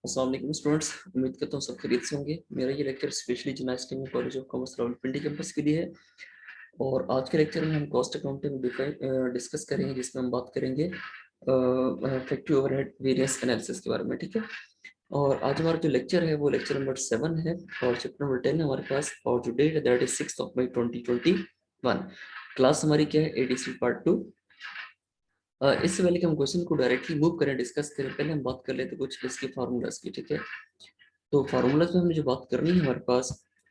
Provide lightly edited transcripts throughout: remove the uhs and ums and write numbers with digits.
अस्सलाम वालेकुम स्टूडेंट्स, उम्मीद करता हूँ सब खैरियत से होंगे। मेरा ये lecture specially gymnastic college of commerce Rawalpindi campus के लिए है। और आज के लेक्चर में हम कॉस्ट अकाउंटिंग डिस्कस करेंगे, जिसमें हम बात करेंगे फैक्ट्री ओवरहेड वेरिएंस एनालिसिस के बारे में। ठीक है। और आज हमारा जो लेक्चर है वो लेक्चर नंबर 7 है और चैप्टर नंबर 10 है हमारे पास। और जो डेट है दैट इज 6 मई 2021। क्लास हमारी क्या है, एडीसी पार्ट 2। इससे पहले कि हम क्वेश्चन को डायरेक्टली मूव करें, डिस्कस करें, पहले हम बात कर लेते हैं कुछ इसके फार्मूलाज की। ठीक है। तो फार्मूलाज में हमने जो बात करनी है हमारे पास,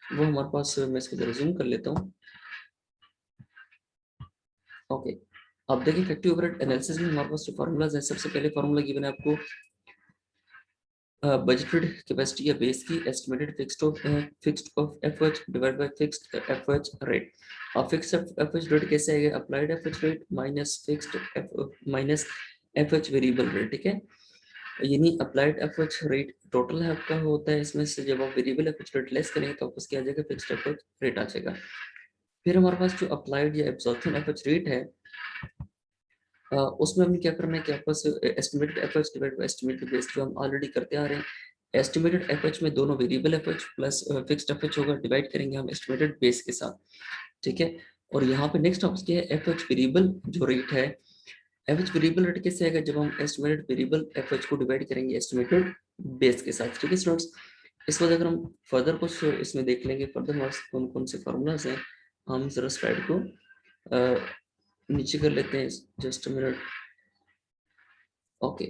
वो हमारे पास, मैं इसको रिज्यूम कर लेता हूँ। ओके, अब देखिए फैक्ट्री ओवरहेड एनालिसिस में हमारे पास जो फार्मूलाज है, सबसे पहले फार्मूला गिवन है आपको बजटेड कैपेसिटी या बेस की estimated fixed of FH divide by fixed FH rate. अब फिक्स्ड एफएच रेट कैसे आएगा, applied FH rate minus fixed minus FH variable rate. ठीक है। यानी अप्लाइड एफएच रेट टोटल है आपका होता है, इसमें से जब आप वेरिएबल एफएच रेट लेस करेंगे तो आपको क्या आ जाएगा, फिक्स्ड एफएच रेट आ जाएगा। फिर हमारे पास जो अप्लाइड या एब्जॉर्प्शन एफएच रेट है, उसमें हमें क्या करना है कि आपस estimated FH divide by estimated base, जो हम ऑलरेडी करते आ रहे हैं। एस्टिमेटेड एफएच में दोनों variable FH plus fixed FH होगा, डिवाइड करेंगे हम एस्टिमेटेड बेस के साथ। ठीक है। और यहाँ पे नेक्स्ट ऑप्शन क्या है, एफएच वेरिएबल जो रेट है, एफएच वेरिएबल रेट कैसे आएगा, जब हम एस्टिमेटेड वेरिएबल एफएच को डिवाइड करेंगे एस्टिमेटेड बेस के साथ। ठीक है स्टूडेंट्स, इस वजह अगर हम फर्दर कुछ इसमें देख लेंगे, फर्दर कौन कौन से फार्मूलाज हैं, हम जरा स्लाइड को नीचे कर लेते हैं, जस्ट मिनट। ओके,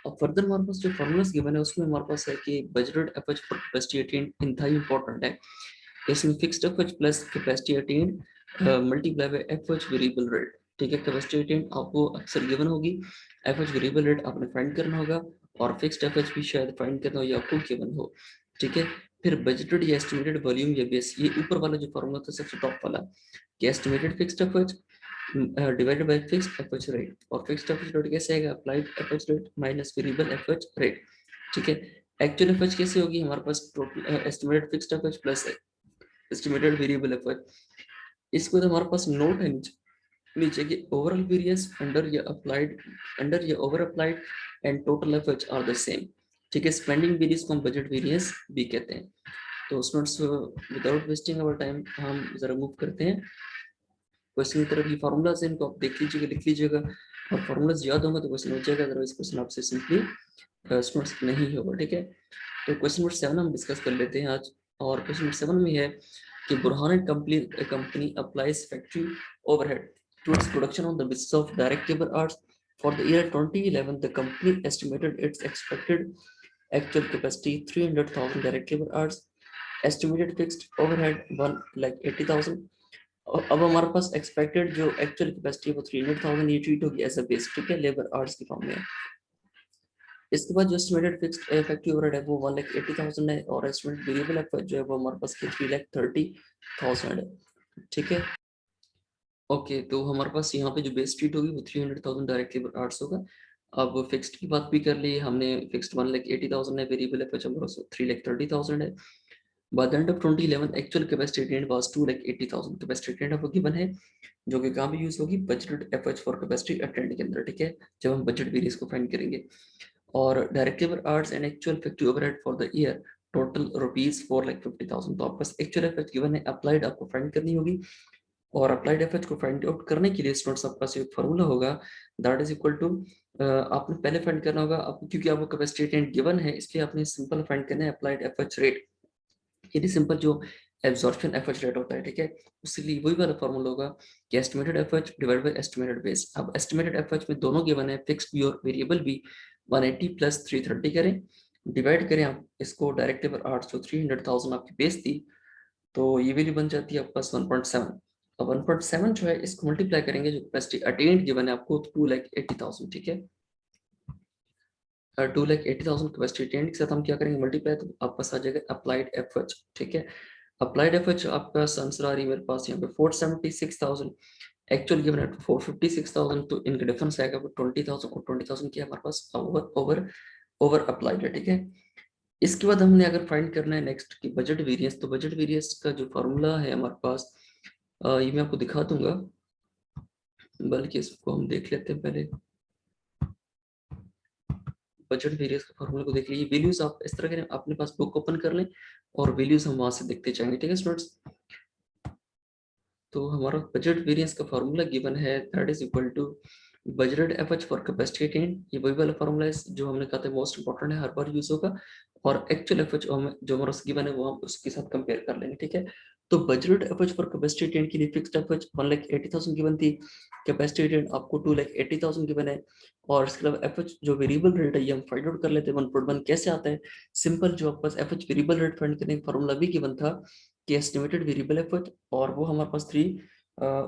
अब फर्दर हमारे पास जो फॉर्मूलास गिवन है उसमें हमारे पास है कि budgeted FH for capacity attend इंतहाई इंपॉर्टेंट है। इसमें fixed FH plus capacity attend multiply by FH variable rate. ठीक है, कैपेसिटी अटेन्ड आपको अक्सर गिवन होगी, एफएच वेरिएबल रेट आपने फाइंड करना होगा, और फिक्स्ड एफएच भी शायद फाइंड करना हो या आपको गिवन हो। ठीक है। फिर बजटेड या एस्टिमेटेड वॉल्यूम या बेस, ये ऊपर वाला जो फॉर्मूला था सबसे टॉप वाला, कि estimated fixed FH divided by fixed FH rate. और फिक्स्ड एफएच रेट कैसे आएगा, applied FH rate minus variable FH rate. ठीक है। एक्चुअल एफएच कैसे होगी, हमारे पास total estimated fixed FH plus estimated variable FH. इसको तो हमारे पास नोट है नीचे नीचे की ओवरऑल वेरिएंस अंडर या over applied and total FH are the same. ठीक है, स्पेंडिंग वेरियंस को हम बजट वेरियंस भी कहते हैं। तो students, without wasting our time हम जरा मूव करते हैं क्वेश्चन की तरफ। ये फार्मूलाज है, इनको आप देख लीजिएगा, लिख लीजिएगा, और फार्मूलाज याद होंगे तो क्वेश्चन हो जाएगा, अदरवाइज क्वेश्चन आपसे सिंपली स्टूडेंट्स नहीं होगा। ठीक है। तो क्वेश्चन नंबर 7 हम डिस्कस कर लेते हैं आज। और क्वेश्चन नंबर 7 में है कि Burhan company applies factory overhead to its production on the basis of direct labor hours. For the year 2011, the company estimated its expected actual capacity 300,000 direct labor hours, estimated fixed overhead 1,80,000। अब हमारे पास expected जो actual capacity है वो 300,000 ये treat होगी as a base. ठीक है, labour hours की फॉर्म में। इसके बाद जो एस्टिमेटेड फिक्स्ड इफेक्टिव ओवरहेड है वो 1,80,000 है, और एस्टिमेटेड वेरिएबल एफएच जो है वो हमारे पास 3,30,000 है। ठीक है। ओके, तो हमारे पास यहाँ पे जो बेस ट्रीट होगी वो 300,000 डायरेक्ट लेबर आवर्स होगा। अब फिक्स्ड की बात भी कर ली हमने, फिक्स्ड 1,80,000 है, वेरिएबल एफएच हमारा 3,30,000 है। By the end of 2011, actual capacity attained was 2,80,000। Capacity attend आपको गिवन है, जो कि कहाँ भी यूज होगी, budgeted FH for capacity attend के अंदर। ठीक है, जब हम बजट वेरिएंस को फाइंड करेंगे। और direct labour hours and actual factory overhead for the year total rupees 4,50,000। तो आपके पास एक्चुअल एफएच गिवन है, अप्लाइड आपको फाइंड करनी होगी। और अप्लाइड एफएच को फाइंड आउट करने के लिए स्टूडेंट्स आपके पास एक फार्मूला होगा, दैट इज इक्वल टू, आपने पहले फाइंड करना होगा आपको, क्योंकि आपको कैपेसिटी अटेंड गिवन है, इसलिए आपने सिंपल फाइंड करना है अप्लाइड एफएच रेट। ये सिंपल जो एब्जॉर्प्शन एफएच रेट होता है। ठीक है, उसके वही वाला फॉर्मूला होगा कि estimated FH divide by estimated base. अब एस्टिमेटेड एफएच में दोनों गिवन है, फिक्स्ड भी और वेरिएबल भी। 180 प्लस 330 करें, डिवाइड करें आप इसको डायरेक्ट लेबर आवर्स जो 300,000 आपकी बेस थी, तो ये वैल्यू बन जाती है आपके पास 1.7। अब 1.7 जो है इसको मल्टीप्लाई करेंगे, जो कैपेसिटी अटेन्ड गिवन है आपको 2,80,000। ठीक है, 2,80,000 कैपेसिटी अटेन्ड के साथ हम क्या करेंगे, मल्टीप्लाई, तो आपके पास आ जाएगा अप्लाइड एफएच। ठीक है, अप्लाइड एफएच आपका आंसर आ रही है मेरे पास यहाँ पे 476,000, एक्चुअल गिवन है 456,000। तो इनका डिफरेंस आएगा वो 20,000, और 20,000 क्या है हमारे पास, ओवर ओवर ओवर अप्लाइड है। ठीक है, इसके बाद हमने अगर फाइंड करना है नेक्स्ट की बजट वेरिएंस, तो बजट वेरिएंस का जो फॉर्मूला है हमारे पास, ये मैं आपको दिखा दूंगा, बल्कि इसको हम देख लेते हैं पहले। बजट वेरियंस के फॉर्मूला को देख लीजिए। वैल्यूज आप इस तरह के अपने पास बुक ओपन कर लें और वैल्यूज हम वहां से देखते जाएंगे, ठीक है स्टूडेंट्स। तो हमारा बजट वेरिएंस का फार्मूला गिवन है, that is equal to budgeted FH for capacity attend. ये वही वाला फार्मूला है जो हमने कहा था मोस्ट इंपॉर्टेंट है, हर बार यूज होगा। और एक्चुअल एफएच जो हमारा गिवन है वो हम उसके साथ कंपेयर कर लेंगे, ठीक है। तो budgeted FH for capacity attend के लिए फिक्स्ड एफएच 1,80,000 गिवन थी, कैपेसिटी अटेन्ड आपको 2,80,000 गिवन है। और इसके अलावा एफएच जो वेरिएबल रेट है ये हम फाइंड आउट कर लेते हैं। 1.1 कैसे आता है, सिंपल, जो आपके पास एफएच वेरिएबल रेट फाइंड करने का फार्मूला भी गिवन था कि एस्टिमेटेड वेरिएबल एफएच, और वो हमारे पास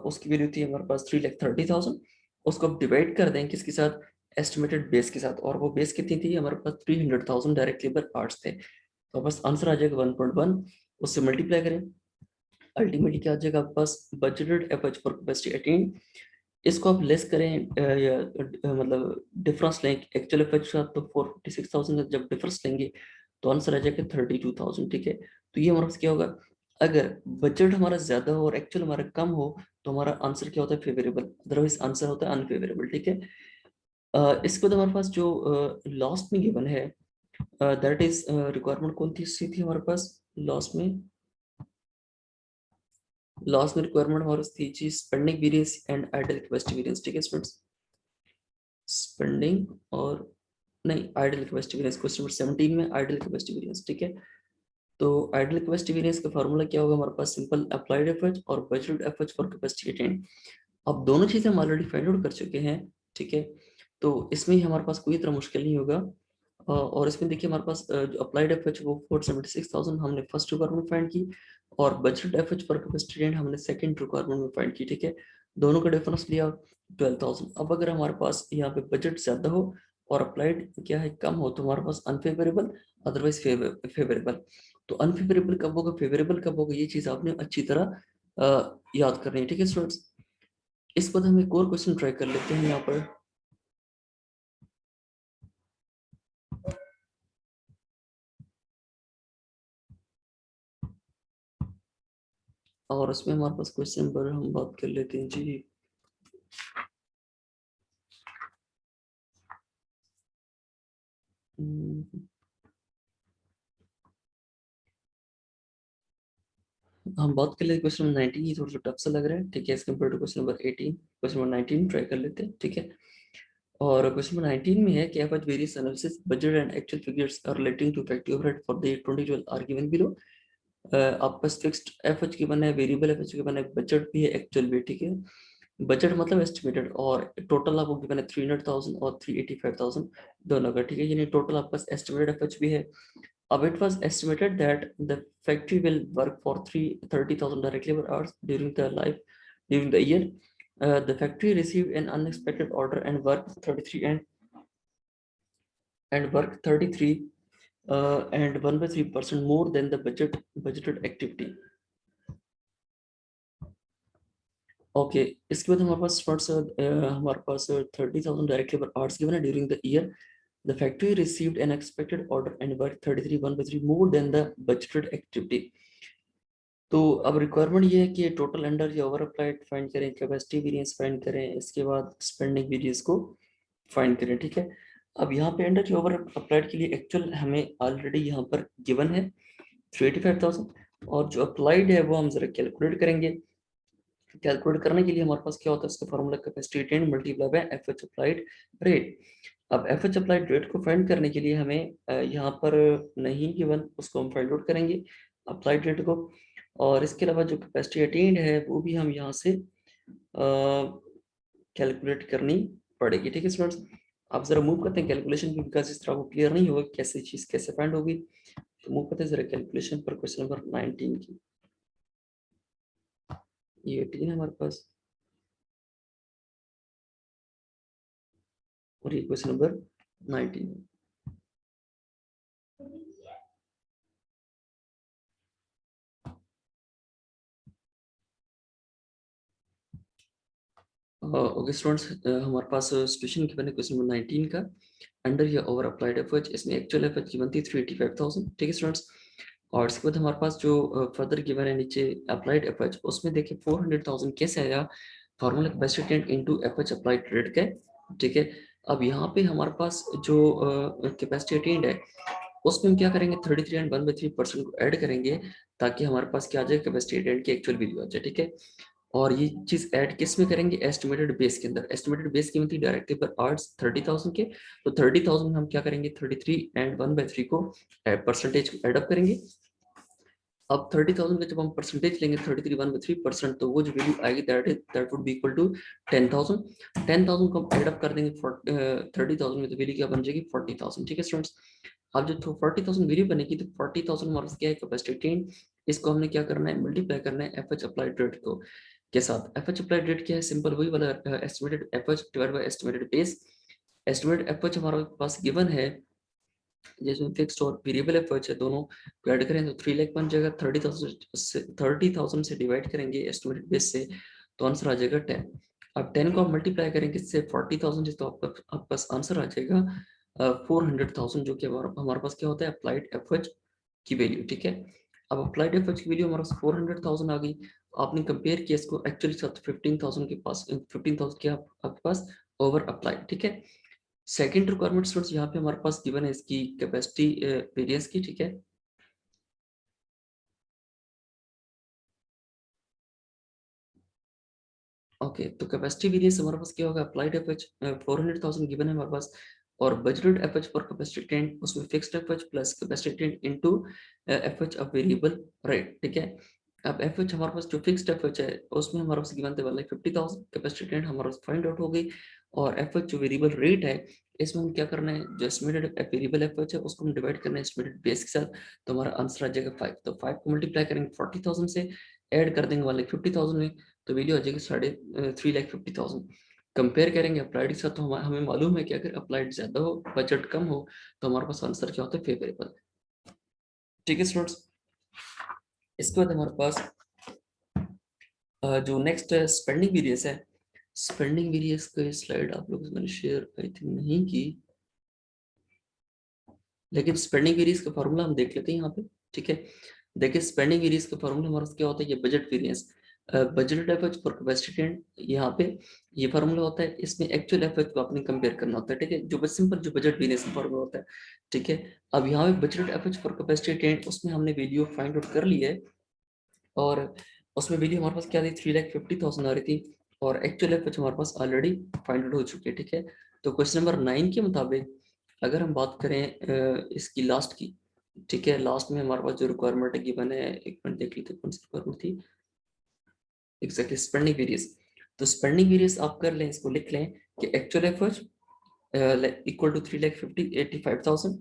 उसकी वैल्यू थी हमारे पास 3,30,000। उसको अब डिवाइड कर दें किसके साथ, एस्टिमेटेड बेस के साथ, और वो बेस कितनी थी हमारे पास 300,000 डायरेक्ट लेबर आर्ट्स थे। तो बस आंसर आ जाएगा 1.1, उससे मल्टीप्लाई करें, अल्टीमेटली क्या आ जाएगा आपके पास budgeted FH for capacity attained. इसको आप लेस करें या मतलब डिफरेंस लें एक्चुअल एफएच का, तो 456,000 जब डिफरेंस लेंगे तो आंसर आ जाएगा 32,000, ठीक है। तो ये हमारे पास क्या होगा, अगर बजट हमारा ज्यादा हो और एक्चुअल हमारा कम हो तो हमारा आंसर क्या होता है, फेवरेबल, अदरवाइज आंसर होता है अनफेवरेबल, ठीक है। इसके बाद हमारे पास जो लास्ट में गिवन है, दैट इज रिक्वायरमेंट कौन सी थी हमारे पास लास्ट में, रिक्वायरमेंट हमारे पास थी जी spending variance and idle capacity variance, ठीक है स्टूडेंट्स। स्पेंडिंग और नहीं, idle capacity variance, question number 17 में आइडल कैपेसिटी वेरिएंस, ठीक है। तो आइडल कैपेसिटी वेरिएंस का फार्मूला क्या होगा हमारे पास, सिंपल अप्लाइड एफएच और budgeted FH for capacity attained. अब दोनों चीजें हम ऑलरेडी फाइंड आउट कर चुके हैं, ठीक है। तो इसमें ही हमारे पास कोई इतना मुश्किल नहीं होगा। और इसमें देखिए हमारे पास जो अप्लाइड एफएच वो 476,000 हमने फर्स्ट रिक्वायरमेंट फाइंड की, और budget FH for capacity attend हमने सेकंड रिक्वायरमेंट में फाइंड की, ठीक है। दोनों का डिफरेंस लिया 12,000। अब अगर हमारे पास यहाँ पे बजट ज्यादा हो और अप्लाइड क्या है कम हो तो हमारे पास अनफेवरेबल, अदरवाइज फेवरेबल। तो अनफेवरेबल कब होगा, फेवरेबल कब होगा, ये चीज आपने अच्छी तरह याद करनी है, ठीक है स्टूडेंट्स। इस पर हम एक और क्वेश्चन ट्राई कर लेते हैं यहाँ पर। और उसमें हमारे पास क्वेश्चन नंबर हम बात कर लेते हैं जी, हम बात कर लेते हैं क्वेश्चन नंबर 19। ये थोड़ा सा टफ सा लग रहा है, ठीक है, as compare to question number 18। Question number 19 try कर लेते हैं, ठीक है। और क्वेश्चन नंबर 19 में है कि FH various analysis budget and actual figures are relating to effective overhead for the year 2012 are given below. आपके पास फिक्स्ड एफएच गिवन है, वेरिएबल एफएच गिवन है, बजट भी है, एक्चुअल भी, ठीक है। बजट मतलब एस्टिमेटेड, और टोटल आपको गिवन है 300,000 और 385,000 दोनों का, ठीक है, यानी टोटल आपके पास एस्टिमेटेड एफएच भी है। अब it was estimated that the factory will work for 30,000 direct labor hours during the year. The factory received an unexpected order and worked 33 and worked 33 and 1 by 3% more than the budgeted activity. Okay, इसके बाद हमारे पास हमारे पास 30,000 direct labour hours given है during the year. The factory received an expected order and work 33 1/3 more than the budgeted activity. तो अब requirement ये है कि टोटल अंडर या ओवर अप्लाइड फाइंड करें, कैपेसिटी वेरिएंस फाइंड करें, इसके बाद स्पेंडिंग वेरिएंस को फाइंड करें, ठीक है। अब यहाँ पे अंडर या ओवर अप्लाइड के लिए एक्चुअल हमें ऑलरेडी यहाँ पर गिवन है 385,000, और जो अप्लाइड है वो हम जरा कैलकुलेट करेंगे। कैलकुलेट करने के लिए हमारे पास क्या होता है, इसका formula capacity attend multiply by FH applied rate. अब एफएच अप्लाइड रेट को फाइंड करने के लिए हमें यहाँ पर नहीं गिवन, उसको हम फाइंड आउट करेंगे अप्लाइड रेट को। और इसके अलावा जो कैपेसिटी अटेन्ड है वो भी हम यहाँ से कैलकुलेट करनी पड़ेगी, ठीक है स्टूडेंट्स। आप जरा मूव करते हैं कैलकुलेशन की, बिकॉज इस तरह को क्लियर नहीं होगा कैसे चीज कैसे फाइंड होगी। तो मूव करते हैं जरा कैलकुलेशन पर क्वेश्चन नंबर 19 की। ये 18 है हमारे पास, और ये क्वेश्चन नंबर 19 है। ओके स्टूडेंट्स, हमारे पास सिचुएशन की बने क्वेश्चन नंबर 19 का, अंडर या ओवर अप्लाइड एफएच, इसमें एक्चुअल एफएच की बनती है 385,000, ठीक है स्टूडेंट्स। और इसके बाद हमारे पास जो फर्दर गिवन है नीचे अप्लाइड एफएच, उसमें देखिए 400,000 कैसे आया, formula capacitant into FH applied rate का, ठीक है। अब यहाँ पे हमारे पास जो कैपेसिटी अटेंड है उसमें हम क्या करेंगे 33 एंड 1/3% को ऐड करेंगे ताकि हमारे पास क्या आ जाए कैपेसिटी अटेंड की एक्चुअल वैल्यू आ जाए, ठीक है। और ये चीज ऐड किस में करेंगे, एस्टिमेटेड बेस के अंदर। एस्टिमेटेड बेस कीमत थी डायरेक्टली पर आर्ट्स 30,000 के, तो 30,000 में हम क्या करेंगे 33 एंड 1/3 को परसेंटेज को एडअप करेंगे। अब 30,000 का जब हम परसेंटेज लेंगे 33 1/3%, तो वो जो वैल्यू आएगी that would be equal to 10,000। 10,000 को हम एडअप कर देंगे 30,000 में, तो वैल्यू क्या बन जाएगी 40,000, ठीक है स्टूडेंट्स। अब जो 40,000 वैल्यू बनेगी तो 40,000 हमारा क्या है कैपेसिटी, इसको हमने क्या करना है मल्टीप्लाई करना है एफ एच अप्लाइड रेट को के साथ। एफ एच अप्लाइड रेट क्या है, सिंपल वही वाला estimated F H divide by estimated base. Estimated F H हमारे पास गिवन है, जिसमें फिक्स्ड और वेरिएबल एफर्ट्स है दोनों को ऐड करें तो 3 लाख बन जाएगा। 30,000 से डिवाइड करेंगे एस्टिमेटेड बेस से तो आंसर आ जाएगा 10। अब 10 को आप मल्टीप्लाई करेंगे इससे 40,000 से, तो आपका पास आंसर आ जाएगा 400,000, जो कि हमारे पास क्या होता है अप्लाइड एफर्ट की वैल्यू, ठीक है। अब अप्लाइड एफर्ट की वैल्यू हमारे पास 400,000 आ गई। आपने कंपेयर किया इसको एक्चुअली साथ 15,000 के पास, 15,000 के आपके पास ओवर अप्लाइड, ठीक है। सेकंड रिक्वायरमेंट स्टूडेंट्स यहाँ पे हमारे पास गिवन है इसकी कैपेसिटी वेरिएंस की, ठीक है। ओके तो कैपेसिटी वेरिएंस हमारे पास क्या होगा, अप्लाइड एफएच 400,000 गिवन है हमारे पास, और budgeted FH for capacity attained उसमें fixed FH plus capacity attained into FH of variable rate, ठीक है। अब एफएच हमारे पास जो फिक्स्ड एफएच है उसमें हमारे पास गिवन थे वाला 50,000, कैपेसिटी टेंट हमारे पास फाइंड आउट हो गई, और एफएच जो वेरिएबल रेट है इसमें हम क्या करना है, जो एस्टिमेटेड वेरिएबल एफएच है उसको हम डिवाइड करना है एस्टिमेटेड बेस के साथ, तो हमारा आंसर आ जाएगा 5। तो 5 को मल्टीप्लाई करेंगे 40,000 से, ऐड कर देंगे वाले 50,000 में, तो वैल्यू आ जाएगी 3,50,000। कंपेयर करेंगे अप्लाइड के साथ, तो हमें मालूम है कि अगर अप्लाइड ज्यादा हो बजट कम हो तो हमारे पास आंसर क्या होता है फेवरेबल, ठीक है स्टूडेंट्स। इसके बाद हमारे पास जो नेक्स्ट स्पेंडिंग वेरिएंस है। स्पेंडिंग वेरिएंस का स्लाइड आप लोगों से मैंने शेयर आई थिंक नहीं की, लेकिन स्पेंडिंग वेरिएंस का फॉर्मूला हम देख लेते हैं यहाँ पे, ठीक है। देखिए स्पेंडिंग वेरिएंस का फॉर्मूला हमारा क्या होता है, ये budget variance, budget FH for capacity tent, यहाँ पे ये फार्मूला होता है, इसमें एक्चुअल एफएच को आपने कंपेयर करना होता है, ठीक है, जो बस सिंपल जो बजट वेरिएंस का फार्मूला होता है, ठीक है। अब यहाँ पे budget FH for capacity attained उसमें हमने वैल्यू फाइंड आउट कर ली है, और उसमें वैल्यू हमारे पास क्या थी 3,50,000 आ रही थी, और एक्चुअल एफएच हमारे पास ऑलरेडी फाइंड आउट हो चुकी है, ठीक है। तो क्वेश्चन नंबर 9 के मुताबिक अगर हम बात करें इसकी लास्ट की, ठीक है, लास्ट में हमारे पास जो रिक्वायरमेंट है गिवन है, एक मिनट देख लेते कौन सी रिक्वायरमेंट थी एग्जैक्टली, स्पेंडिंग वेरियंस। तो स्पेंडिंग वेरियंस आप कर लें, इसको लिख लें कि एक्चुअल एफर्ट इक्वल टू 3,85,000,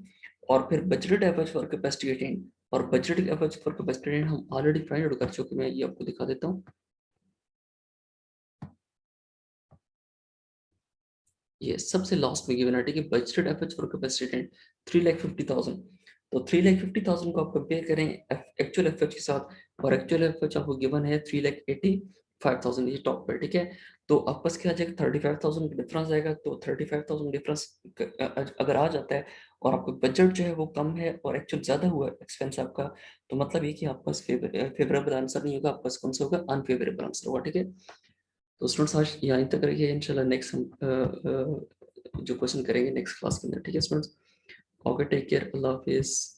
और फिर budgeted effort for capacity attained, और budgeted effort for capacity attained हम ऑलरेडी फाइंड आउट कर चुके हैं, मैं ये आपको दिखा देता हूँ। ये सबसे लास्ट में गिवन है, ठीक है, budgeted effort for capacity attain 3,50,000। तो 3,50,000 को आप कंपेयर करें एक्चुअल एफएच के साथ, और एक्चुअल एफएच आपको गिवन है 3,85,000, ये टॉप पे, ठीक है। तो आपस क्या आ जाएगा 35,000 का डिफरेंस आएगा, तो 35,000 डिफरेंस अगर आ जाता है और आपका बजट जो है वो कम है और एक्चुअल ज्यादा हुआ एक्सपेंस आपका, तो मतलब ये कि आपके पास फेवरेबल आंसर नहीं होगा, आपके पास कौन सा होगा अनफेवरेबल आंसर होगा, ठीक है। तो स्टूडेंट्स आज यहाँ तक रखिए, इंशाल्लाह नेक्स्ट हम जो क्वेश्चन करेंगे नेक्स्ट क्लास के अंदर, ठीक है स्टूडेंट्स। ओके टेक केयर, अल्लाह हाफिज।